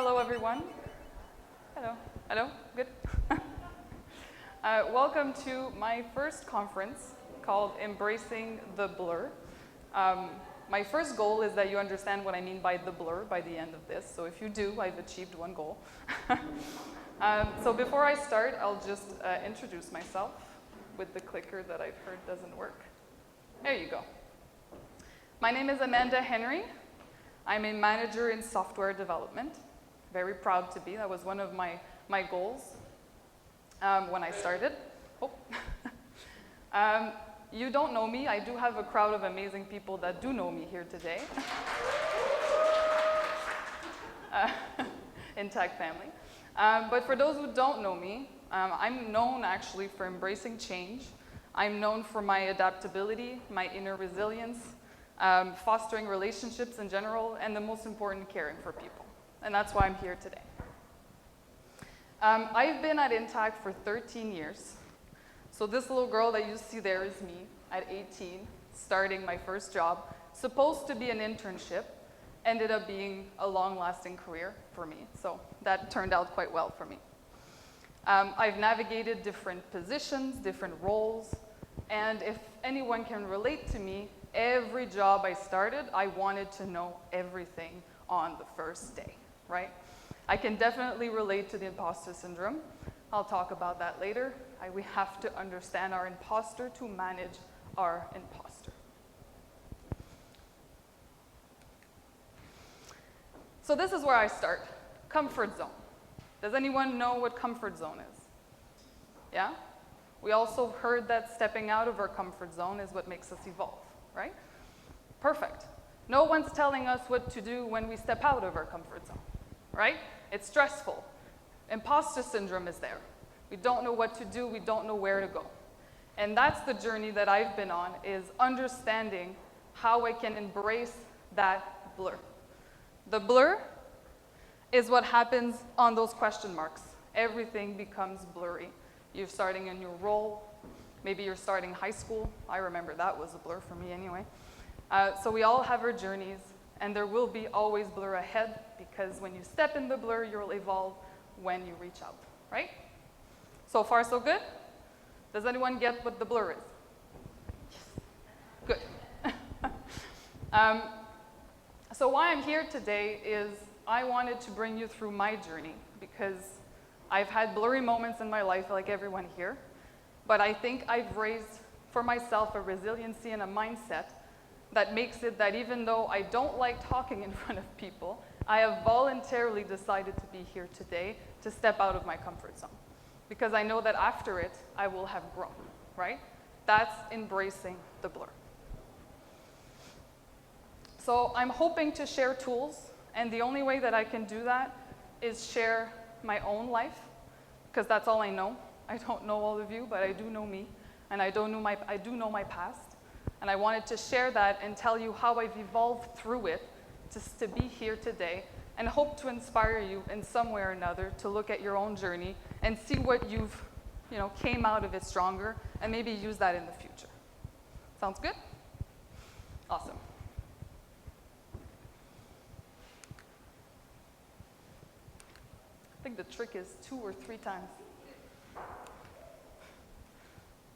Hello, everyone. Hello. Hello. Good. Welcome to my first conference called Embracing the Blur. My first goal is that you understand what I mean by the blur by the end of this. So if you do, I've achieved one goal. So before I start, I'll just introduce myself with the clicker that I've heard doesn't work. There you go. My name is Amanda Henry. I'm a manager in software development. Very proud to be. That was one of my goals when I started. Oh. You don't know me. I do have a crowd of amazing people that do know me here today. In Tech Family. But for those who don't know me, I'm known actually for embracing change. I'm known for my adaptability, my inner resilience, fostering relationships in general, and the most important, caring for people. And that's why I'm here today. I've been at Intact for 13 years. So this little girl that you see there is me at 18, starting my first job, supposed to be an internship, ended up being a long-lasting career for me. So that turned out quite well for me. I've navigated different positions, different roles, and if anyone can relate to me, every job I started, I wanted to know everything on the first day, right? I can definitely relate to the imposter syndrome. I'll talk about that later. We have to understand our imposter to manage our imposter. So this is where I start, comfort zone. Does anyone know what comfort zone is? Yeah? We also heard that stepping out of our comfort zone is what makes us evolve, right? Perfect. No one's telling us what to do when we step out of our comfort zone, right? It's stressful. Imposter syndrome is there. We don't know what to do, we don't know where to go. And that's the journey that I've been on, is understanding how I can embrace that blur. The blur is what happens on those question marks. Everything becomes blurry. You're starting a new role. Maybe you're starting high school. I remember that was a blur for me anyway. So we all have our journeys, and there will be always blur ahead, because when you step in the blur, you'll evolve when you reach out, right? So far, so good? Does anyone get what the blur is? Yes. Good. So why I'm here today is I wanted to bring you through my journey, because I've had blurry moments in my life like everyone here, but I think I've raised for myself a resiliency and a mindset that makes it that even though I don't like talking in front of people, I have voluntarily decided to be here today to step out of my comfort zone. Because I know that after it, I will have grown, right? That's embracing the blur. So I'm hoping to share tools, and the only way that I can do that is share my own life, because that's all I know. I don't know all of you, but I do know me, and I do know my past. And I wanted to share that and tell you how I've evolved through it just to be here today, and hope to inspire you in some way or another to look at your own journey and see what you've, came out of it stronger, and maybe use that in the future. Sounds good? Awesome. I think the trick is 2 or 3 times.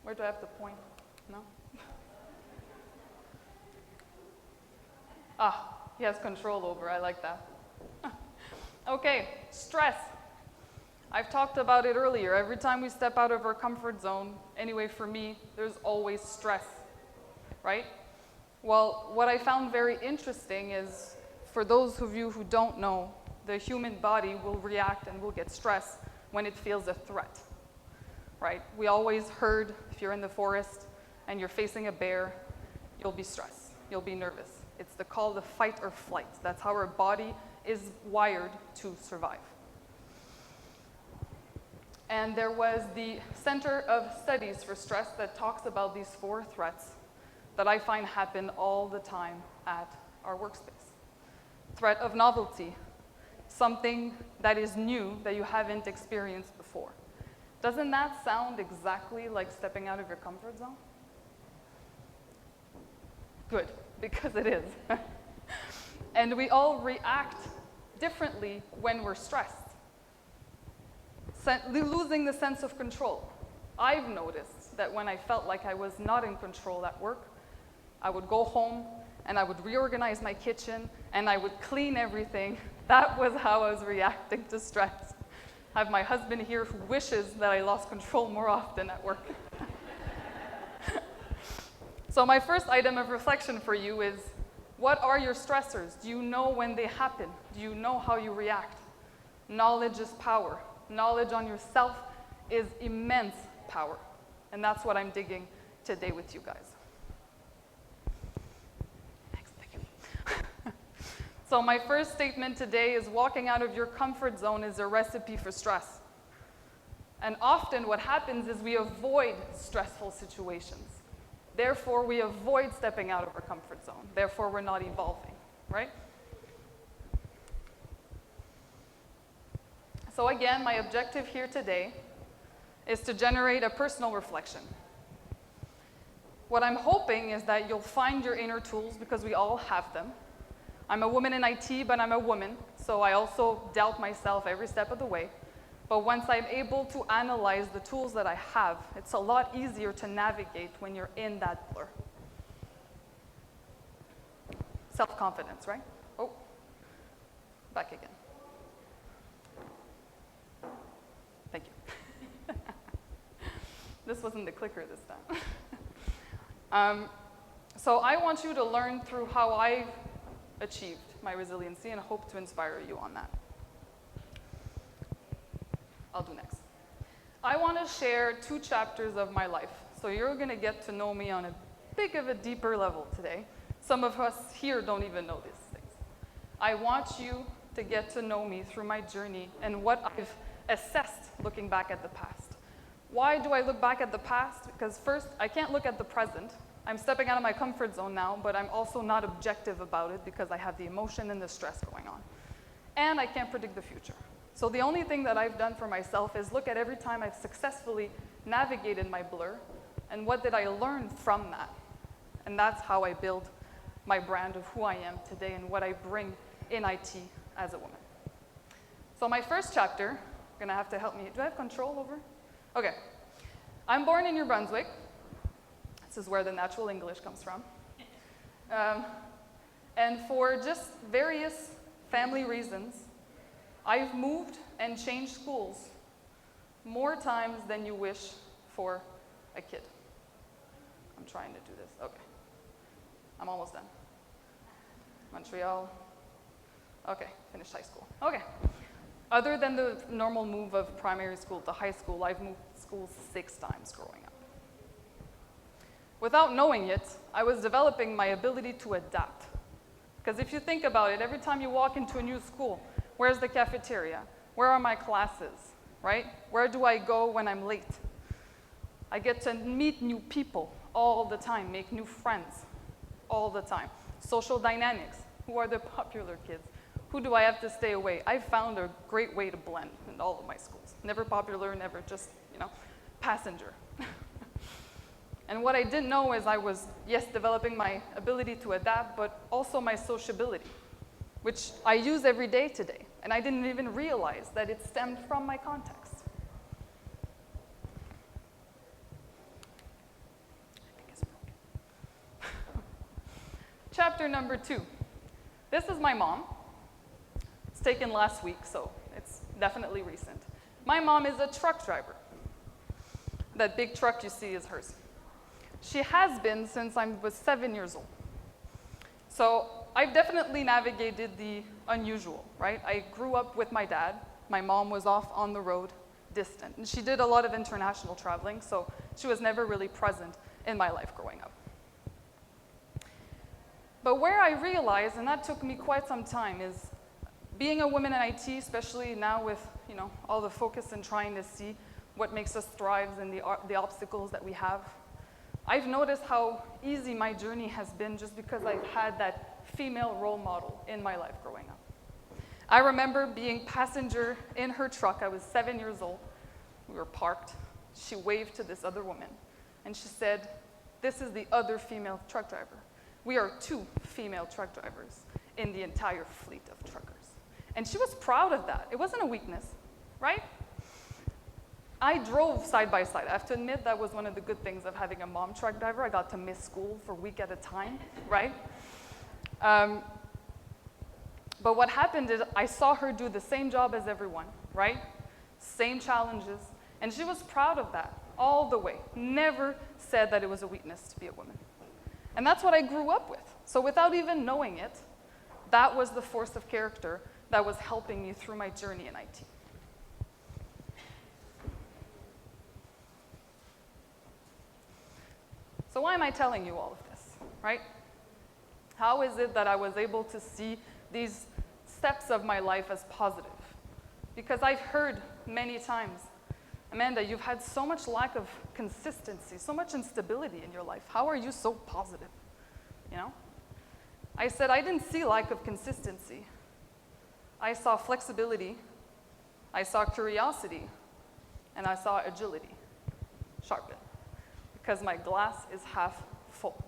Where do I have to point? No? He has control over, I like that. Okay, stress. I've talked about it earlier. Every time we step out of our comfort zone, anyway for me, there's always stress, right? Well, what I found very interesting is, for those of you who don't know, the human body will react and will get stressed when it feels a threat, right? We always heard, if you're in the forest and you're facing a bear, you'll be stressed, you'll be nervous. It's called the fight or flight. That's how our body is wired to survive. And there was the Center of Studies for Stress that talks about these 4 threats that I find happen all the time at our workspace. Threat of novelty, something that is new that you haven't experienced before. Doesn't that sound exactly like stepping out of your comfort zone? Good, because it is. And we all react differently when we're stressed. Losing the sense of control. I've noticed that when I felt like I was not in control at work, I would go home and I would reorganize my kitchen and I would clean everything. That was how I was reacting to stress. I have my husband here who wishes that I lost control more often at work. So my first item of reflection for you is, what are your stressors? Do you know when they happen? Do you know how you react? Knowledge is power. Knowledge on yourself is immense power. And that's what I'm digging today with you guys. Thanks, thank you. So my first statement today is walking out of your comfort zone is a recipe for stress. And often what happens is we avoid stressful situations. Therefore, we avoid stepping out of our comfort zone. Therefore, we're not evolving, right? So again, my objective here today is to generate a personal reflection. What I'm hoping is that you'll find your inner tools, because we all have them. I'm a woman in IT, but I'm a woman, so I also doubt myself every step of the way. But once I'm able to analyze the tools that I have, it's a lot easier to navigate when you're in that blur. Self-confidence, right? Oh, back again. Thank you. This wasn't the clicker this time. So I want you to learn through how I've achieved my resiliency and hope to inspire you on that. I'll do next. I want to share 2 chapters of my life. So you're going to get to know me on a bit of a deeper level today. Some of us here don't even know these things. I want you to get to know me through my journey and what I've assessed looking back at the past. Why do I look back at the past? Because first, I can't look at the present. I'm stepping out of my comfort zone now, but I'm also not objective about it because I have the emotion and the stress going on. And I can't predict the future. So the only thing that I've done for myself is look at every time I've successfully navigated my blur and what did I learn from that. And that's how I build my brand of who I am today and what I bring in IT as a woman. So my first chapter, you're gonna have to help me. Do I have control over? Okay. I'm born in New Brunswick. This is where the natural English comes from. And for just various family reasons, I've moved and changed schools more times than you wish for a kid. I'm trying to do this. Okay. I'm almost done. Montreal. Okay, finished high school. Okay. Other than the normal move of primary school to high school, I've moved schools 6 times growing up. Without knowing it, I was developing my ability to adapt. Because if you think about it, every time you walk into a new school, where's the cafeteria? Where are my classes, right? Where do I go when I'm late? I get to meet new people all the time, make new friends all the time. Social dynamics. Who are the popular kids? Who do I have to stay away? I found a great way to blend in all of my schools. Never popular, never just, passenger. And what I didn't know is I was, yes, developing my ability to adapt, but also my sociability, which I use every day today. And I didn't even realize that it stemmed from my context. I think it's broken. Chapter number 2. This is my mom. It's taken last week, so it's definitely recent. My mom is a truck driver. That big truck you see is hers. She has been since I was 7 years old. So I've definitely navigated the unusual, right? I grew up with my dad. My mom was off on the road, distant. And she did a lot of international traveling, so she was never really present in my life growing up. But where I realized, and that took me quite some time, is being a woman in IT, especially now with all the focus and trying to see what makes us thrive and the obstacles that we have. I've noticed how easy my journey has been just because I've had that female role model in my life growing up. I remember being passenger in her truck. I was 7 years old. We were parked. She waved to this other woman, and she said, "This is the other female truck driver. We are 2 female truck drivers in the entire fleet of truckers." And she was proud of that. It wasn't a weakness, right? I drove side by side. I have to admit that was one of the good things of having a mom truck driver. I got to miss school for a week at a time, right? But what happened is I saw her do the same job as everyone, right? Same challenges. And she was proud of that all the way. Never said that it was a weakness to be a woman. And that's what I grew up with. So without even knowing it, that was the force of character that was helping me through my journey in IT. So why am I telling you all of this, right? How is it that I was able to see these steps of my life as positive? Because I've heard many times, Amanda, you've had so much lack of consistency, so much instability in your life. How are you so positive? You know? I said I didn't see lack of consistency. I saw flexibility, I saw curiosity, and I saw agility sharpen. Because my glass is half full.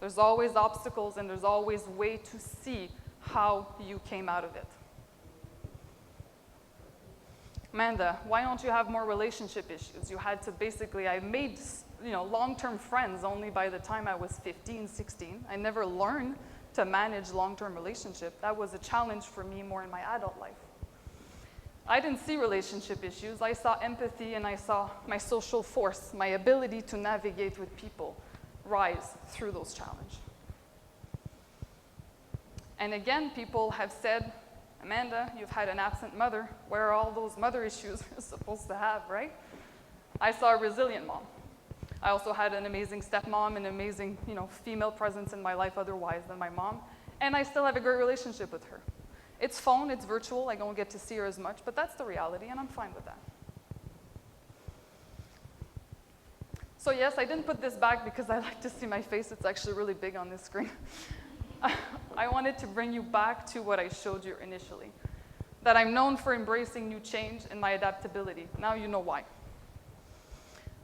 There's always obstacles and there's always a way to see how you came out of it. Amanda, why don't you have more relationship issues? You had to basically, I made long-term friends only by the time I was 15, 16. I never learned to manage long-term relationship. That was a challenge for me more in my adult life. I didn't see relationship issues. I saw empathy and I saw my social force, my ability to navigate with people rise through those challenges. And again, people have said, Amanda, you've had an absent mother. Where are all those mother issues you're supposed to have, right? I saw a resilient mom. I also had an amazing stepmom, an amazing, female presence in my life otherwise than my mom. And I still have a great relationship with her. It's phone, it's virtual, I don't get to see her as much, but that's the reality, and I'm fine with that. So yes, I didn't put this back because I like to see my face. It's actually really big on this screen. I wanted to bring you back to what I showed you initially, that I'm known for embracing new change and my adaptability. Now you know why.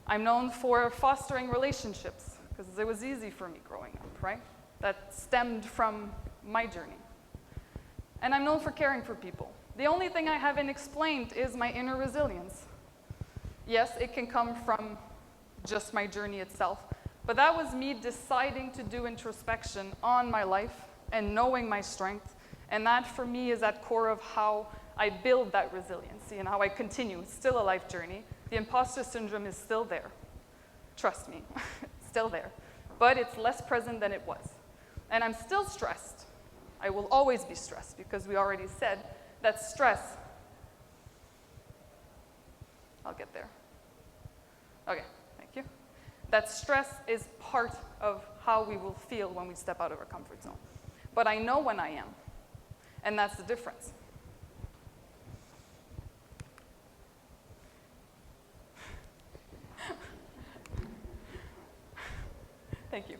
I'm known for fostering relationships, because it was easy for me growing up, right? That stemmed from my journey. And I'm known for caring for people. The only thing I haven't explained is my inner resilience. Yes, it can come from just my journey itself, but that was me deciding to do introspection on my life and knowing my strength, and that for me is at core of how I build that resiliency and how I continue. It's still a life journey. The imposter syndrome is still there. Trust me, it's still there. But it's less present than it was. And I'm still stressed. I will always be stressed because we already said that stress, I'll get there. Okay, thank you. That stress is part of how we will feel when we step out of our comfort zone. But I know when I am, and that's the difference. Thank you.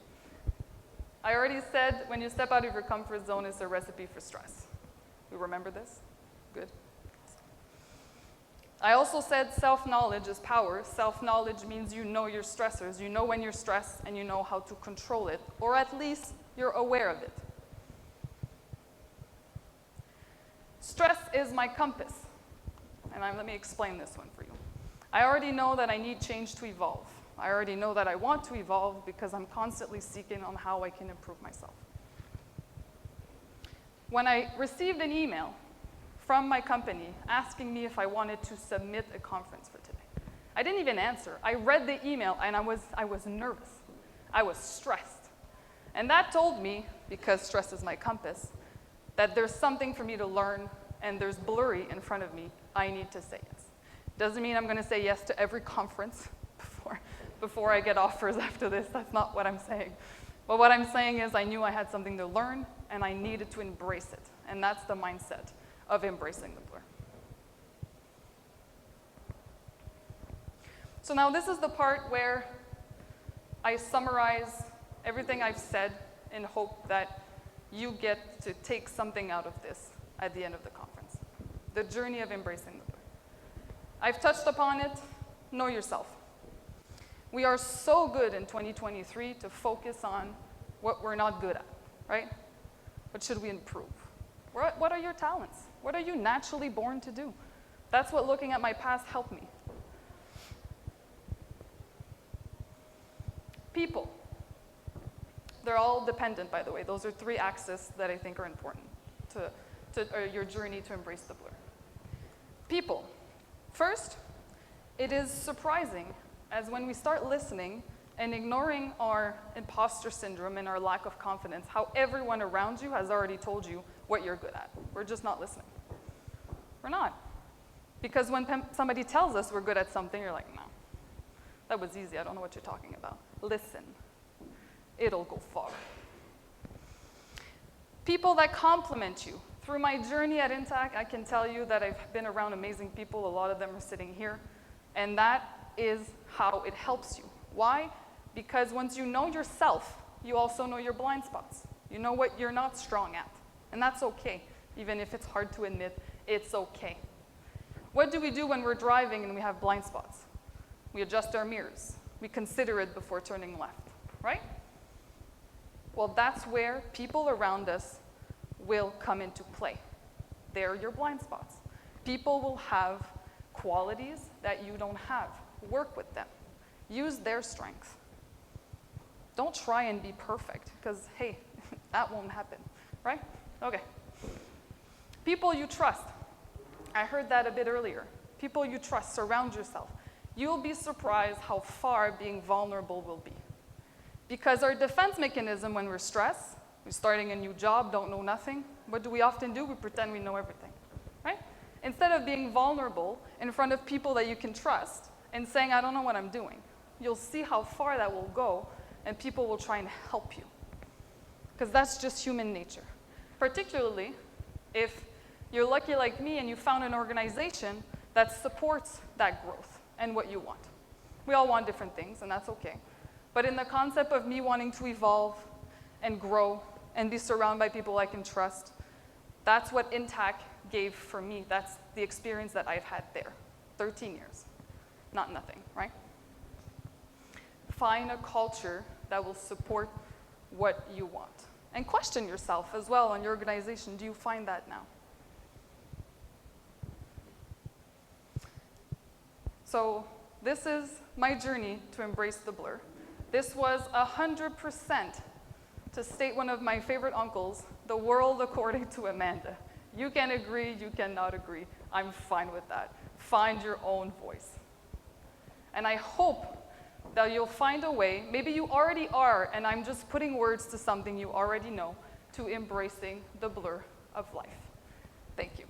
I already said when you step out of your comfort zone, it's a recipe for stress. You remember this? Good. I also said self-knowledge is power. Self-knowledge means you know your stressors. You know when you're stressed and you know how to control it, or at least you're aware of it. Stress is my compass. And let me explain this one for you. I already know that I need change to evolve. I already know that I want to evolve because I'm constantly seeking on how I can improve myself. When I received an email from my company asking me if I wanted to submit a conference for today, I didn't even answer. I read the email and I was nervous. I was stressed. And that told me, because stress is my compass, that there's something for me to learn and there's blurry in front of me. I need to say yes. Doesn't mean I'm going to say yes to every conference before I get offers after this. That's not what I'm saying. But what I'm saying is I knew I had something to learn and I needed to embrace it. And that's the mindset of embracing the blur. So now this is the part where I summarize everything I've said in hope that you get to take something out of this at the end of the conference. The journey of embracing the blur. I've touched upon it. Know yourself. We are so good in 2023 to focus on what we're not good at, right? What should we improve? What are your talents? What are you naturally born to do? That's what looking at my past helped me. People. They're all dependent, by the way. Those are 3 axes that I think are important to your journey to embrace the blur. People. First, it is surprising as when we start listening and ignoring our imposter syndrome and our lack of confidence, how everyone around you has already told you what you're good at. We're just not listening. We're not. Because when somebody tells us we're good at something, you're like, no, that was easy. I don't know what you're talking about. Listen. It'll go far. People that compliment you. Through my journey at Intact, I can tell you that I've been around amazing people. A lot of them are sitting here. And that is how it helps you. Why? Because once you know yourself, you also know your blind spots. You know what you're not strong at. And that's okay. Even if it's hard to admit, it's okay. What do we do when we're driving and we have blind spots? We adjust our mirrors. We consider it before turning left, right? Well, that's where people around us will come into play. They're your blind spots. People will have qualities that you don't have. Work with them. Use their strengths. Don't try and be perfect, because, hey, that won't happen, right? Okay. People you trust. I heard that a bit earlier. People you trust, surround yourself. You'll be surprised how far being vulnerable will be. Because our defense mechanism when we're stressed, we're starting a new job, don't know nothing, what do we often do? We pretend we know everything, right? Instead of being vulnerable in front of people that you can trust and saying, I don't know what I'm doing, you'll see how far that will go, and people will try and help you. Because that's just human nature. Particularly if you're lucky like me and you found an organization that supports that growth and what you want. We all want different things, and that's okay. But in the concept of me wanting to evolve and grow and be surrounded by people I can trust, that's what Intact gave for me. That's the experience that I've had there. 13 years. Not nothing, right? Find a culture that will support what you want. And question yourself as well on your organization. Do you find that now? So this is my journey to embrace the blur. This was 100%, to state one of my favorite uncles, the world according to Amanda. You can agree, you cannot agree. I'm fine with that. Find your own voice. And I hope that you'll find a way, maybe you already are, and I'm just putting words to something you already know, to embracing the blur of life. Thank you.